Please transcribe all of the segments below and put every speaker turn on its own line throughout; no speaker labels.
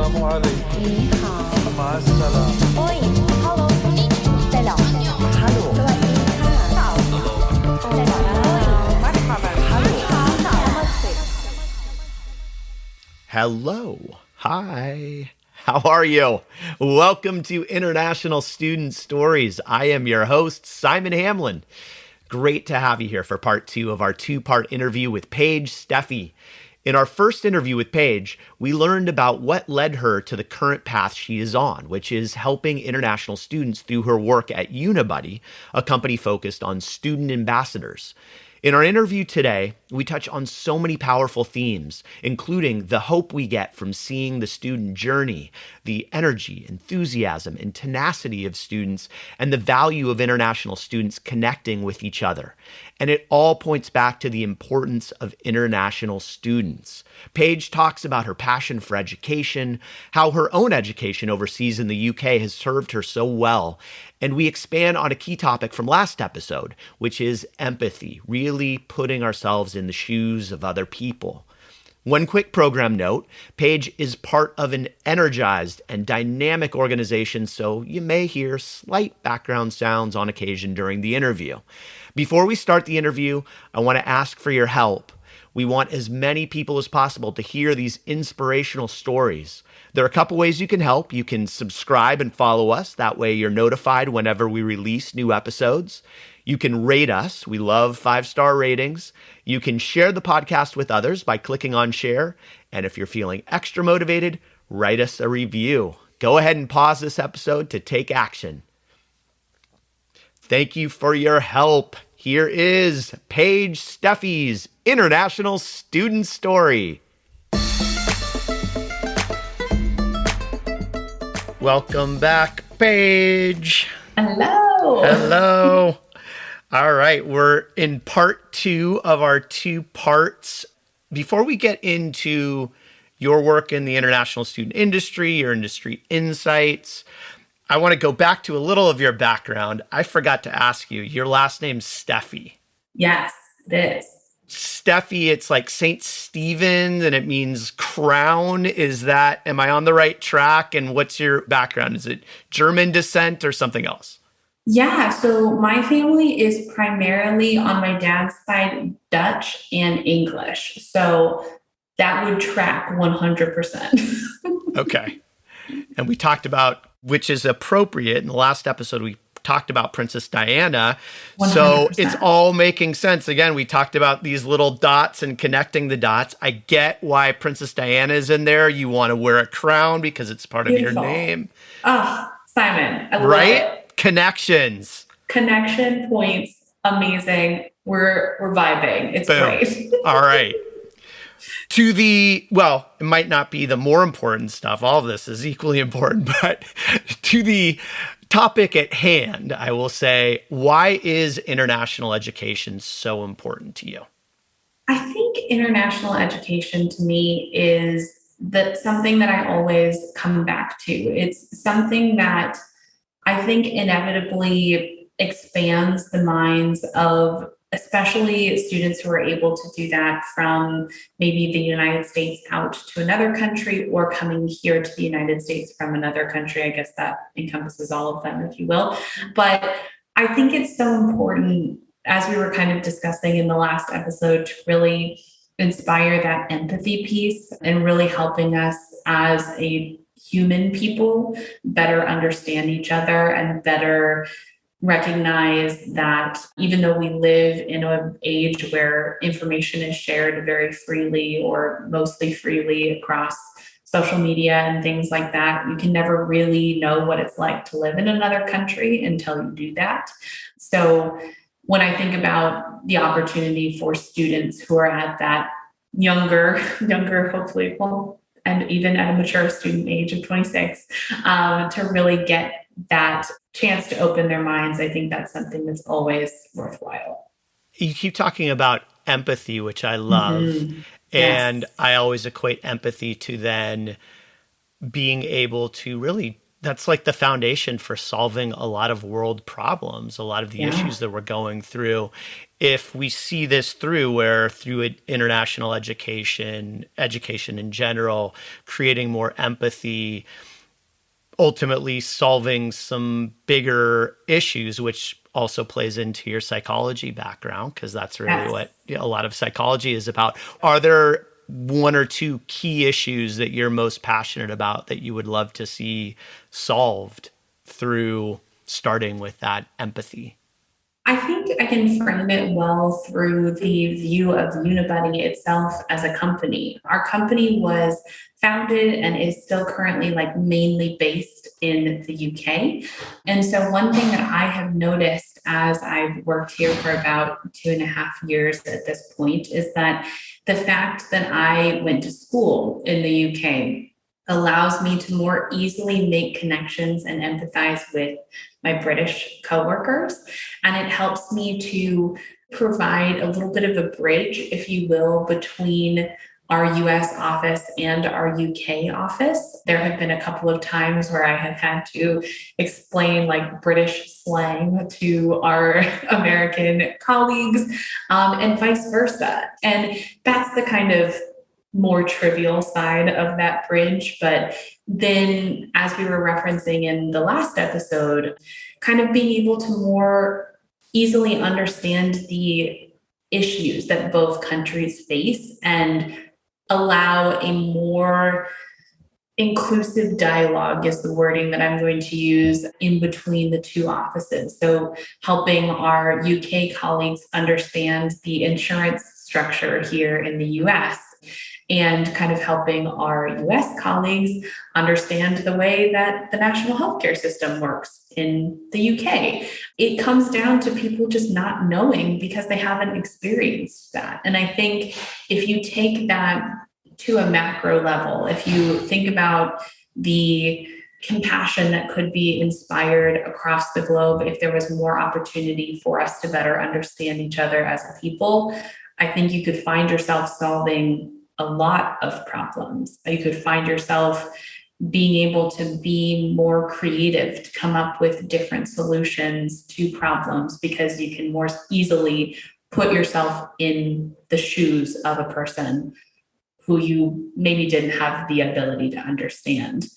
السلام عليكم
你好
مع السلامة
Oi Hello 再聊 Hello 再聊 مرحبا
Hello. Hi. How are you? Welcome to International Student Stories. I am your host, Simon Hamlin. Great to have you here for part 2 of our 2-part interview with Paige Steffy. In our first interview with Paige, we learned about what led her to the current path she is on, which is helping international students through her work at Unibuddy, a company focused on student ambassadors. In our interview today, we touch on so many powerful themes, including the hope we get from seeing the student journey, the energy, enthusiasm, and tenacity of students, and the value of international students connecting with each other. And it all points back to the importance of international students. Paige talks about her passion for education, how her own education overseas in the UK has served her so well, and we expand on a key topic from last episode, which is empathy, really putting ourselves in the shoes of other people. One quick program note, Paige is part of an energized and dynamic organization, so you may hear slight background sounds on occasion during the interview. Before we start the interview, I want to ask for your help. We want as many people as possible to hear these inspirational stories. There are a couple ways you can help. You can subscribe and follow us. That way you're notified whenever we release new episodes. You can rate us. We love 5-star ratings. You can share the podcast with others by clicking on share. And if you're feeling extra motivated, write us a review. Go ahead and pause this episode to take action. Thank you for your help. Here is Paige Steffy's International Student Story. Welcome back, Paige.
Hello.
Hello. All right, we're in part 2 of our 2 parts. Before we get into your work in the international student industry, your industry insights, I want to go back to a little of your background. I forgot to ask you, your last name's Steffy.
Yes, it is.
Steffy, it's like St. Stephen and it means crown. Am I on the right track? And what's your background? Is it German descent or something else?
Yeah, so my family is primarily on my dad's side Dutch and English. So that would track 100%.
Okay. And we talked about which is appropriate. In the last episode, we talked about Princess Diana.
100%.
So it's all making sense. Again, we talked about these little dots and connecting the dots. I get why Princess Diana is in there. You want to wear a crown because it's part
Beautiful.
of your name.
Oh, Simon, I love
Right?
it.
Connections.
Connection points, amazing. We're vibing. It's
Boom.
great.
All right. It might not be the more important stuff. All of this is equally important, but to the topic at hand, I will say, why is international education so important to you?
I think international education to me is something that I always come back to. It's something that I think inevitably expands the minds of especially students who are able to do that from maybe the United States out to another country or coming here to the United States from another country. I guess that encompasses all of them, if you will. But I think it's so important, as we were kind of discussing in the last episode, to really inspire that empathy piece and really helping us as a human people better understand each other and better recognize that even though we live in an age where information is shared very freely or mostly freely across social media and things like that, you can never really know what it's like to live in another country until you do that. So when I think about the opportunity for students who are at that younger, hopefully, and even at a mature student age of 26, to really get that chance to open their minds, I think that's something that's always worthwhile.
You keep talking about empathy, which I love.
Mm-hmm.
And
Yes.
I always equate empathy to then being able to really That's like the foundation for solving a lot of world problems, a lot of the
Yeah.
issues that we're going through. If we see this through, where through international education, education in general, creating more empathy, ultimately solving some bigger issues, which also plays into your psychology background, because that's really
Yes.
what a lot of psychology is about. Are there one or two key issues that you're most passionate about that you would love to see solved through starting with that empathy?
I think I can frame it well through the view of Unibuddy itself as a company. Our company was founded and is still currently like mainly based in the UK. And so one thing that I have noticed as I've worked here for about 2.5 years at this point is that the fact that I went to school in the UK allows me to more easily make connections and empathize with my British coworkers. And it helps me to provide a little bit of a bridge, if you will, between our US office and our UK office. There have been a couple of times where I have had to explain like British slang to our American colleagues, and vice versa. And that's the kind of more trivial side of that bridge. But then, as we were referencing in the last episode, kind of being able to more easily understand the issues that both countries face and allow a more inclusive dialogue is the wording that I'm going to use in between the two offices. So helping our UK colleagues understand the insurance structure here in the US and kind of helping our US colleagues understand the way that the national healthcare system works in the UK. It comes down to people just not knowing because they haven't experienced that. And I think if you take that to a macro level, if you think about the compassion that could be inspired across the globe if there was more opportunity for us to better understand each other as a people, I think you could find yourself solving a lot of problems. You could find yourself being able to be more creative, to come up with different solutions to problems because you can more easily put yourself in the shoes of a person who you maybe didn't have the ability to understand.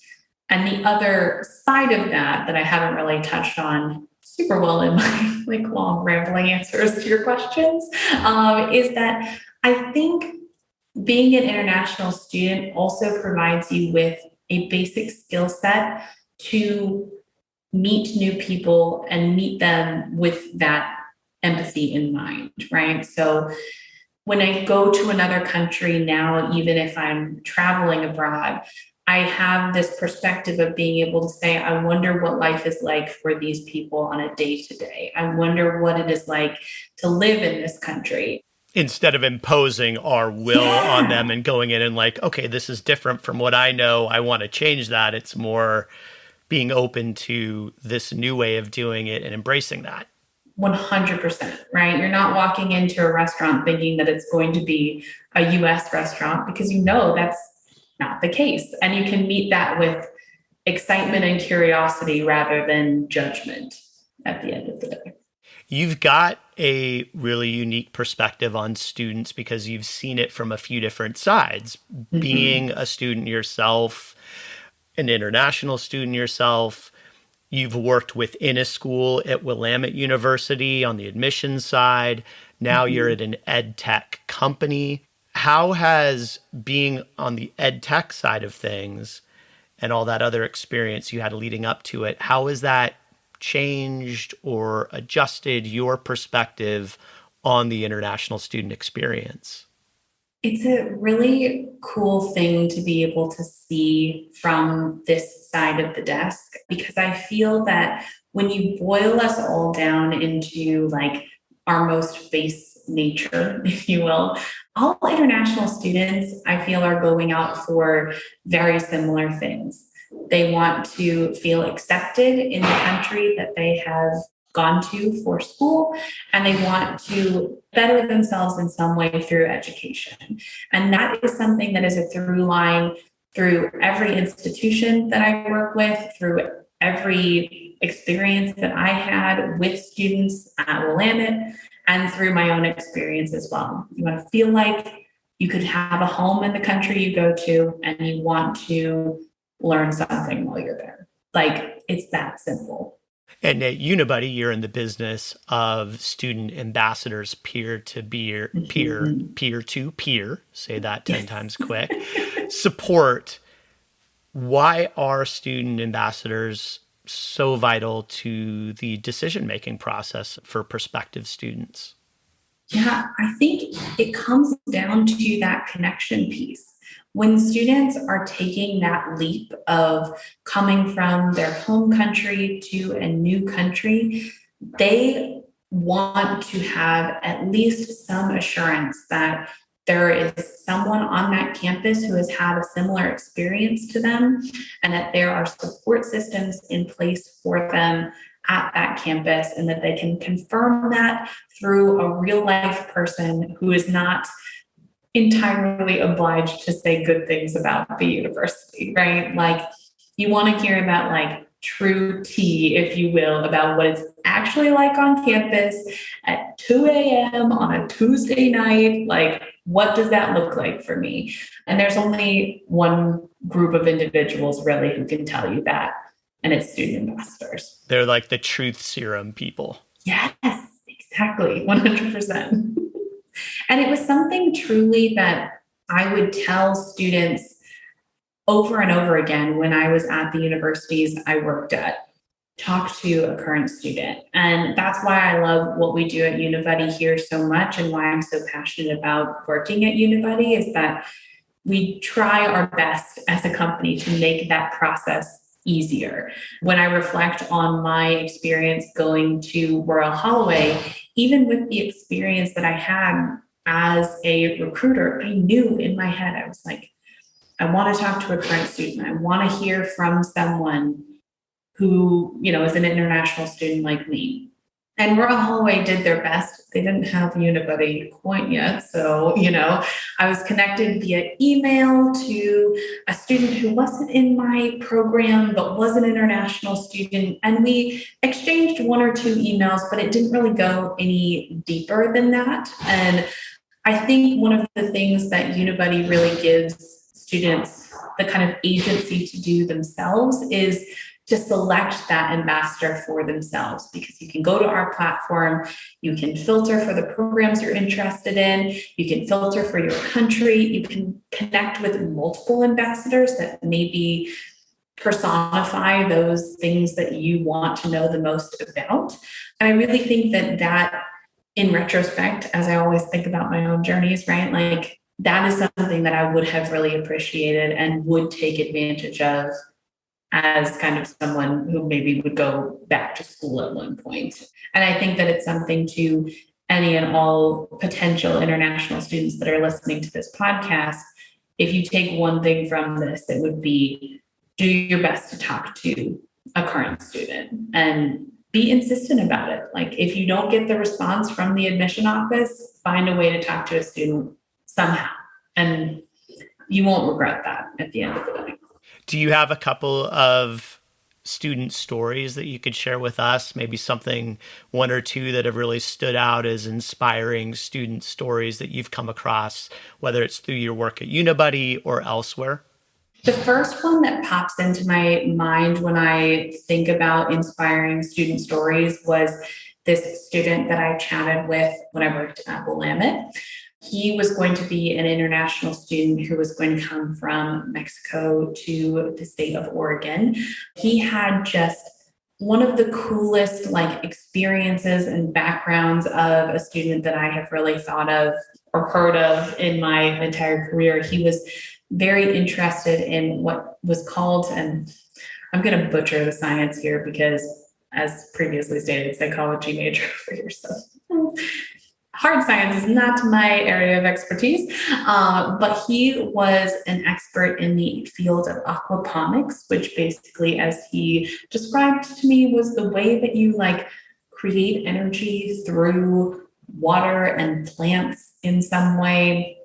And the other side of that I haven't really touched on super well in my like long rambling answers to your questions, is that I think being an international student also provides you with a basic skill set to meet new people and meet them with that empathy in mind, right? So when I go to another country now, even if I'm traveling abroad, I have this perspective of being able to say, I wonder what life is like for these people on a day to day. I wonder what it is like to live in this country.
Instead of imposing our will on them and going in and like, okay, this is different from what I know, I want to change that. It's more being open to this new way of doing it and embracing that.
100%, right? You're not walking into a restaurant thinking that it's going to be a US restaurant because you know that's not the case. And you can meet that with excitement and curiosity rather than judgment at the end of the day.
You've got a really unique perspective on students because you've seen it from a few different sides. Mm-hmm. Being a student yourself, an international student yourself, you've worked within a school at Willamette University on the admissions side. Now you're at an EdTech company. How has being on the EdTech side of things and all that other experience you had leading up to it, how has that changed or adjusted your perspective on the international student experience?
It's a really cool thing to be able to see from this side of the desk, because I feel that when you boil us all down into like our most base nature, if you will, all international students, I feel, are going out for very similar things. They want to feel accepted in the country that they have gone to for school, and they want to better themselves in some way through education. And that is something that is a through line through every institution that I work with, through every experience that I had with students at Willamette, and through my own experience as well. You want to feel like you could have a home in the country you go to and you want to learn something while you're there. Like, it's that simple.
And at Unibuddy, you're in the business of student ambassadors, peer to peer, peer to peer, say that 10 times quick, support. Why are student ambassadors so vital to the decision-making process for prospective students?
Yeah, I think it comes down to that connection piece. When students are taking that leap of coming from their home country to a new country, they want to have at least some assurance that there is someone on that campus who has had a similar experience to them, and that there are support systems in place for them at that campus, and that they can confirm that through a real life person who is not entirely obliged to say good things about the university, right? Like, you want to hear that like true tea, if you will, about what it's actually like on campus at 2 a.m. on a Tuesday night. Like, what does that look like for me? And there's only one group of individuals really who can tell you that, and it's student ambassadors.
They're like the truth serum people.
Yes, exactly, 100%. And it was something truly that I would tell students over and over again when I was at the universities I worked at. Talk to a current student. And that's why I love what we do at Unibuddy here so much, and why I'm so passionate about working at Unibuddy, is that we try our best as a company to make that process easier. When I reflect on my experience going to Royal Holloway, even with the experience that I had as a recruiter, I knew in my head, I was like, I want to talk to a current student. I want to hear from someone who, is an international student like me. And Royal Holloway did their best. They didn't have Unibuddy quite yet. So, I was connected via email to a student who wasn't in my program, but was an international student. And we exchanged one or two emails, but it didn't really go any deeper than that. And I think one of the things that Unibuddy really gives students the kind of agency to do themselves is to select that ambassador for themselves, because you can go to our platform, you can filter for the programs you're interested in, you can filter for your country, you can connect with multiple ambassadors that maybe personify those things that you want to know the most about. And I really think that in retrospect, as I always think about my own journeys, right? Like, that is something that I would have really appreciated and would take advantage of as kind of someone who maybe would go back to school at one point. And I think that it's something to any and all potential international students that are listening to this podcast. If you take one thing from this, it would be do your best to talk to a current student and be insistent about it. Like, if you don't get the response from the admission office, find a way to talk to a student somehow, and you won't regret that at the end of the day.
Do you have a couple of student stories that you could share with us? Maybe one or two that have really stood out as inspiring student stories that you've come across, whether it's through your work at Unibuddy or elsewhere?
The first one that pops into my mind when I think about inspiring student stories was this student that I chatted with when I worked at Willamette. He was going to be an international student who was going to come from Mexico to the state of Oregon. He had just one of the coolest experiences and backgrounds of a student that I have really thought of or heard of in my entire career. He was very interested in what was called, and I'm going to butcher the science here because, as previously stated, psychology major for yourself. Hard science is not my area of expertise, but he was an expert in the field of aquaponics, which basically, as he described to me, was the way that you create energy through water and plants in some way.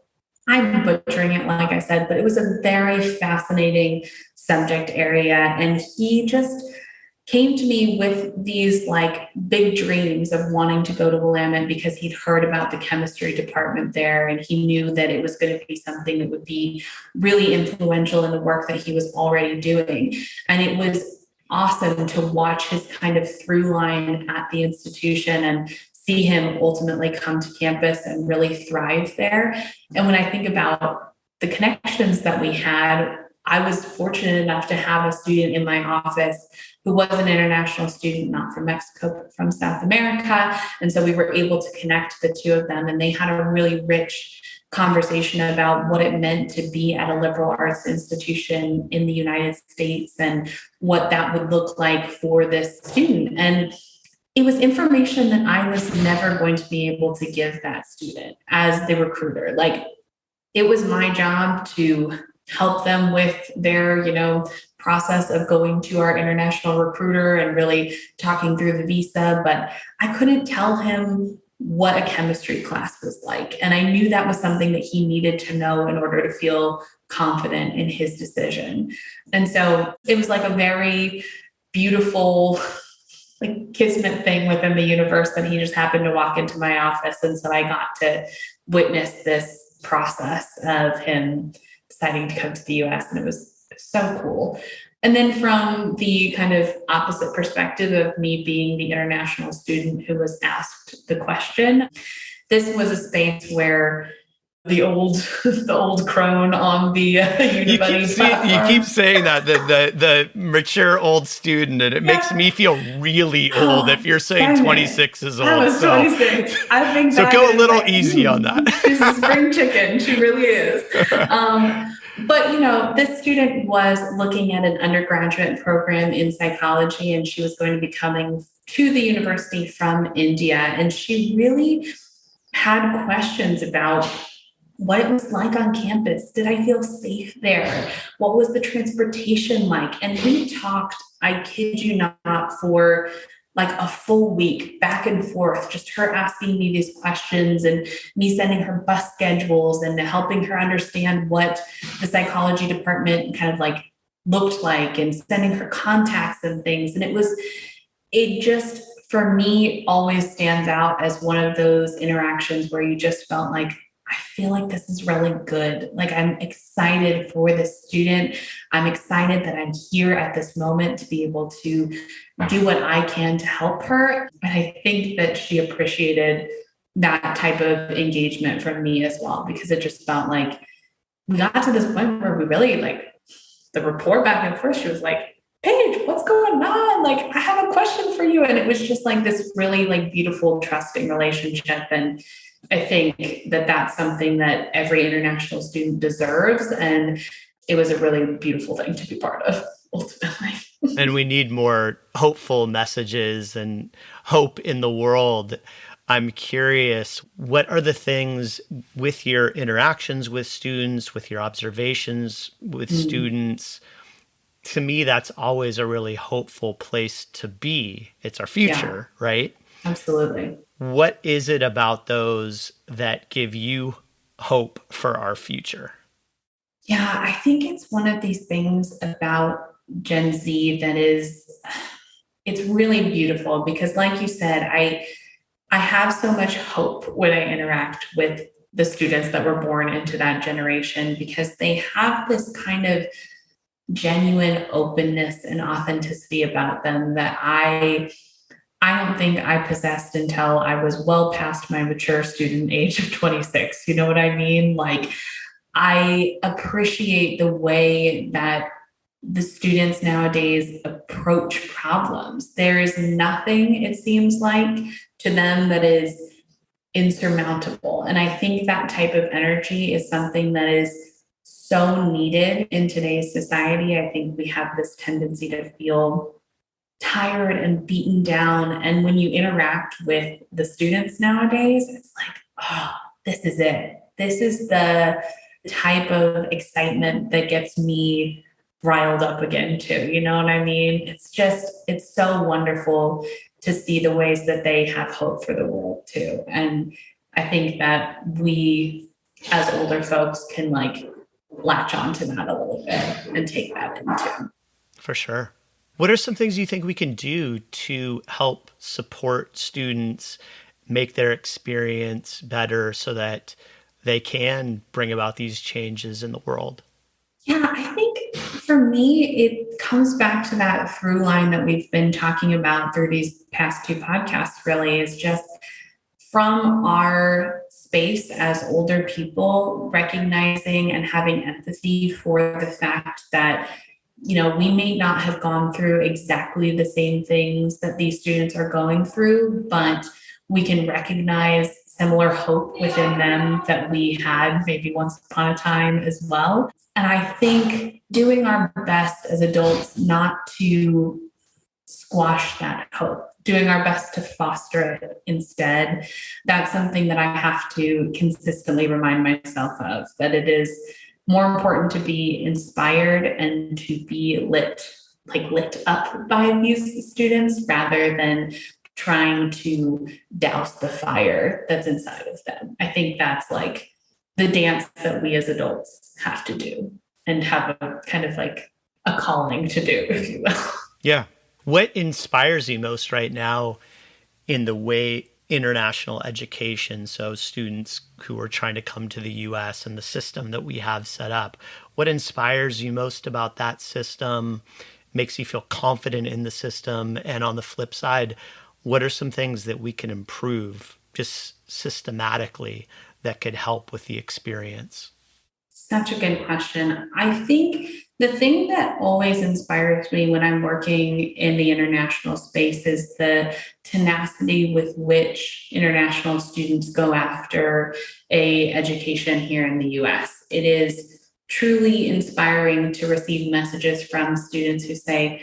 I'm butchering it, like I said, but it was a very fascinating subject area. And he just came to me with these like big dreams of wanting to go to Willamette because he'd heard about the chemistry department there and he knew that it was going to be something that would be really influential in the work that he was already doing. And it was awesome to watch his kind of through line at the institution and see him ultimately come to campus and really thrive there. And when I think about the connections that we had, I was fortunate enough to have a student in my office who was an international student, not from Mexico, but from South America. And so we were able to connect the two of them, and they had a really rich conversation about what it meant to be at a liberal arts institution in the United States and what that would look like for this student. And it was information that I was never going to be able to give that student as the recruiter. Like, it was my job to help them with their, process of going to our international recruiter and really talking through the visa. But I couldn't tell him what a chemistry class was like. And I knew that was something that he needed to know in order to feel confident in his decision. And so it was like a very beautiful, like, kismet thing within the universe that he just happened to walk into my office. And so I got to witness this process of him deciding to come to the US, and it was so cool. And then from the kind of opposite perspective of me being the international student who was asked the question, this was a space where the old crone on the Unibuddy platform.
You keep saying that, the mature old student, and it makes me feel really old if you're saying 26 is old.
I was 26. I think
so go a little easy on that.
She's a spring chicken. She really is. But, this student was looking at an undergraduate program in psychology, and she was going to be coming to the university from India. And she really had questions about what it was like on campus. Did I feel safe there? What was the transportation like? And we talked, I kid you not, for like a full week back and forth, just her asking me these questions and me sending her bus schedules and helping her understand what the psychology department kind of like looked like and sending her contacts and things. And it just, for me, always stands out as one of those interactions where you just felt like, I feel like this is really good. Like, I'm excited for this student. I'm excited that I'm here at this moment to be able to do what I can to help her. And I think that she appreciated that type of engagement from me as well, because it just felt like we got to this point where we really, like, the rapport back and forth. She was like, Paige, what's going on? Like, I have a question for you. And it was just like this really like beautiful, trusting relationship. And I think that that's something that every international student deserves. And it was a really beautiful thing to be part of, ultimately.
And we need more hopeful messages and hope in the world. I'm curious, what are the things with your interactions with students, with your observations with students? To me, that's always a really hopeful place to be. It's our future, right?
Absolutely.
What is it about those that give you hope for our future?
Yeah, I think it's one of these things about Gen Z that it's really beautiful because, like you said, I have so much hope when I interact with the students that were born into that generation, because they have this kind of genuine openness and authenticity about them that I don't think I possessed until I was well past my mature student age of 26. You know what I mean? Like, I appreciate the way that the students nowadays approach problems. There is nothing, it seems like, to them that is insurmountable. And I think that type of energy is something that is so needed in today's society. I think we have this tendency to feel tired and beaten down. And when you interact with the students nowadays, it's like, oh, this is it. This is the type of excitement that gets me riled up again too. You know what I mean? It's so wonderful to see the ways that they have hope for the world too. And I think that we as older folks can like latch onto that a little bit and take that into.
For sure. What are some things you think we can do to help support students make their experience better so that they can bring about these changes in the world?
Yeah, I think for me, it comes back to that through line that we've been talking about through these past two podcasts, really, is just from our space as older people, recognizing and having empathy for the fact that, you know, we may not have gone through exactly the same things that these students are going through, but we can recognize similar hope within them that we had maybe once upon a time as well. And I think doing our best as adults not to squash that hope, doing our best to foster it instead, that's something that I have to consistently remind myself of, that it is more important to be inspired and to be lit up by these students rather than trying to douse the fire that's inside of them. I think that's like the dance that we as adults have to do and have a kind of like a calling to do, if you will.
Yeah. What inspires you most right now in the way international education, so students who are trying to come to the US and the system that we have set up, what inspires you most about that system, makes you feel confident in the system? And on the flip side, what are some things that we can improve just systematically that could help with the experience?
Such a good question. I think the thing that always inspires me when I'm working in the international space is the tenacity with which international students go after a education here in the US. It is truly inspiring to receive messages from students who say,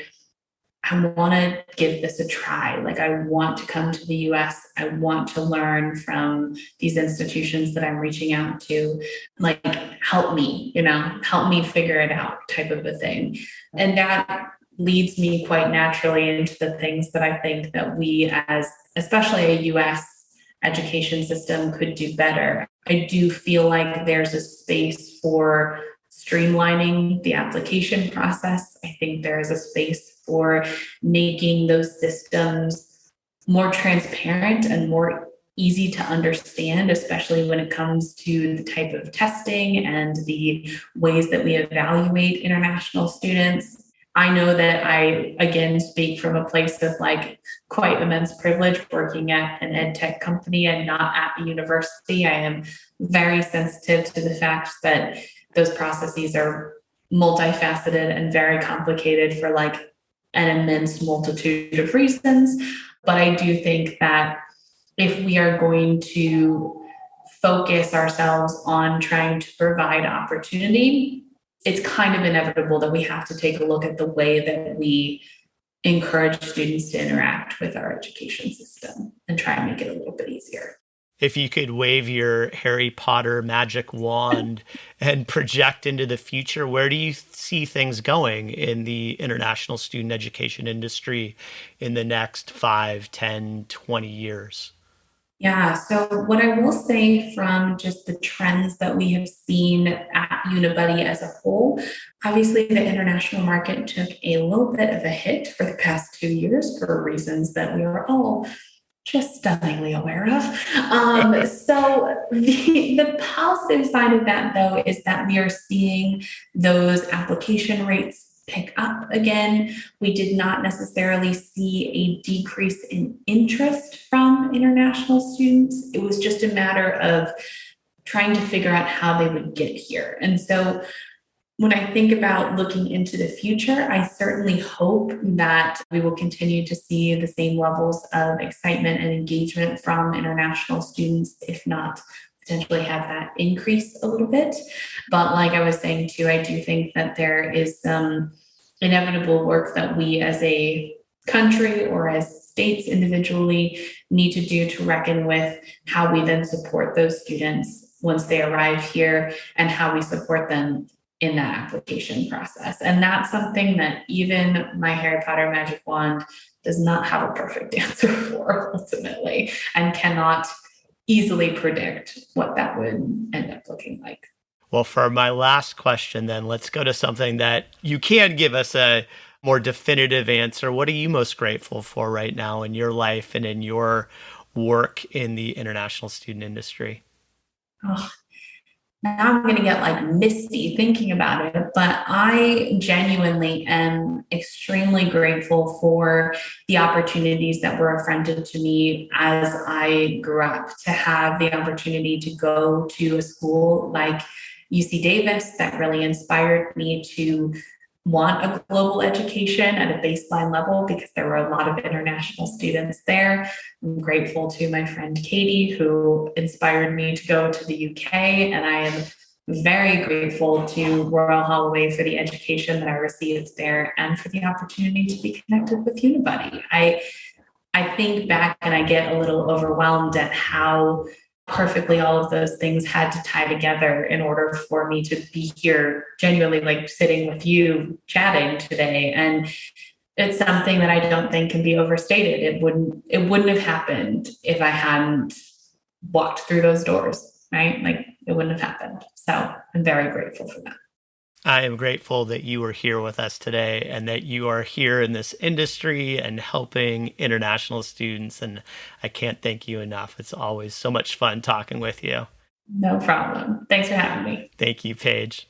I want to give this a try. Like, I want to come to the US. I want to learn from these institutions that I'm reaching out to. Like, help me, help me figure it out, type of a thing. And that leads me quite naturally into the things that I think that we, as especially a US education system, could do better. I do feel like there's a space for streamlining the application process. I think there is a space for making those systems more transparent and more easy to understand, especially when it comes to the type of testing and the ways that we evaluate international students. I know that I, again, speak from a place of like quite immense privilege working at an EdTech company and not at the university. I am very sensitive to the fact that those processes are multifaceted and very complicated for like an immense multitude of reasons. But I do think that if we are going to focus ourselves on trying to provide opportunity, it's kind of inevitable that we have to take a look at the way that we encourage students to interact with our education system and try and make it a little bit easier.
If you could wave your Harry Potter magic wand and project into the future, where do you see things going in the international student education industry in the next 5, 10, 20 years?
Yeah, so what I will say from just the trends that we have seen at Unibuddy as a whole, obviously the international market took a little bit of a hit for the past 2 years for reasons that we are all just stunningly aware of. So the positive side of that, though, is that we are seeing those application rates pick up again. We did not necessarily see a decrease in interest from international students. It was just a matter of trying to figure out how they would get here. And so when I think about looking into the future, I certainly hope that we will continue to see the same levels of excitement and engagement from international students, if not potentially have that increase a little bit. But like I was saying too, I do think that there is some inevitable work that we as a country or as states individually need to do to reckon with how we then support those students once they arrive here and how we support them in that application process. And that's something that even my Harry Potter magic wand does not have a perfect answer for ultimately, and cannot easily predict what that would end up looking like.
Well, for my last question, then let's go to something that you can give us a more definitive answer. What are you most grateful for right now in your life and in your work in the international student industry?
Oh, now I'm going to get like misty thinking about it, but I genuinely am extremely grateful for the opportunities that were afforded to me as I grew up, to have the opportunity to go to a school like UC Davis that really inspired me to want a global education at a baseline level because there were a lot of international students there. I'm grateful to my friend Katie, who inspired me to go to the UK, and I am very grateful to Royal Holloway for the education that I received there and for the opportunity to be connected with Unibuddy. I think back and I get a little overwhelmed at how perfectly all of those things had to tie together in order for me to be here genuinely, like sitting with you chatting today. And it's something that I don't think can be overstated. It wouldn't have happened if I hadn't walked through those doors, right? Like it wouldn't have happened. So I'm very grateful for that.
I am grateful that you are here with us today and that you are here in this industry and helping international students. And I can't thank you enough. It's always so much fun talking with you.
No problem. Thanks for having me.
Thank you, Paige.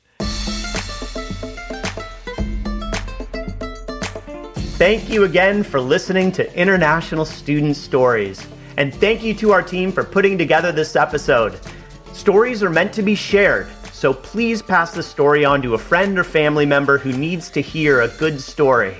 Thank you again for listening to International Student Stories. And thank you to our team for putting together this episode. Stories are meant to be shared. So please pass the story on to a friend or family member who needs to hear a good story.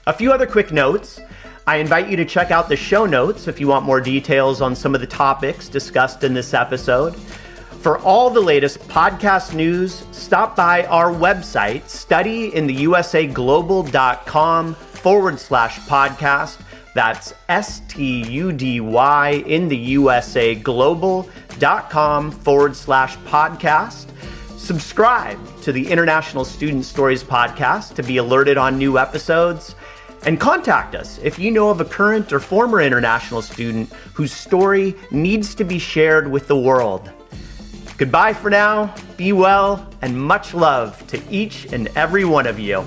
A few other quick notes. I invite you to check out the show notes if you want more details on some of the topics discussed in this episode. For all the latest podcast news, stop by our website, studyintheusaglobal.com/podcast. That's STUDY in the USA global.com/podcast. Subscribe to the International Student Stories podcast to be alerted on new episodes. And contact us if you know of a current or former international student whose story needs to be shared with the world. Goodbye for now, be well, and much love to each and every one of you.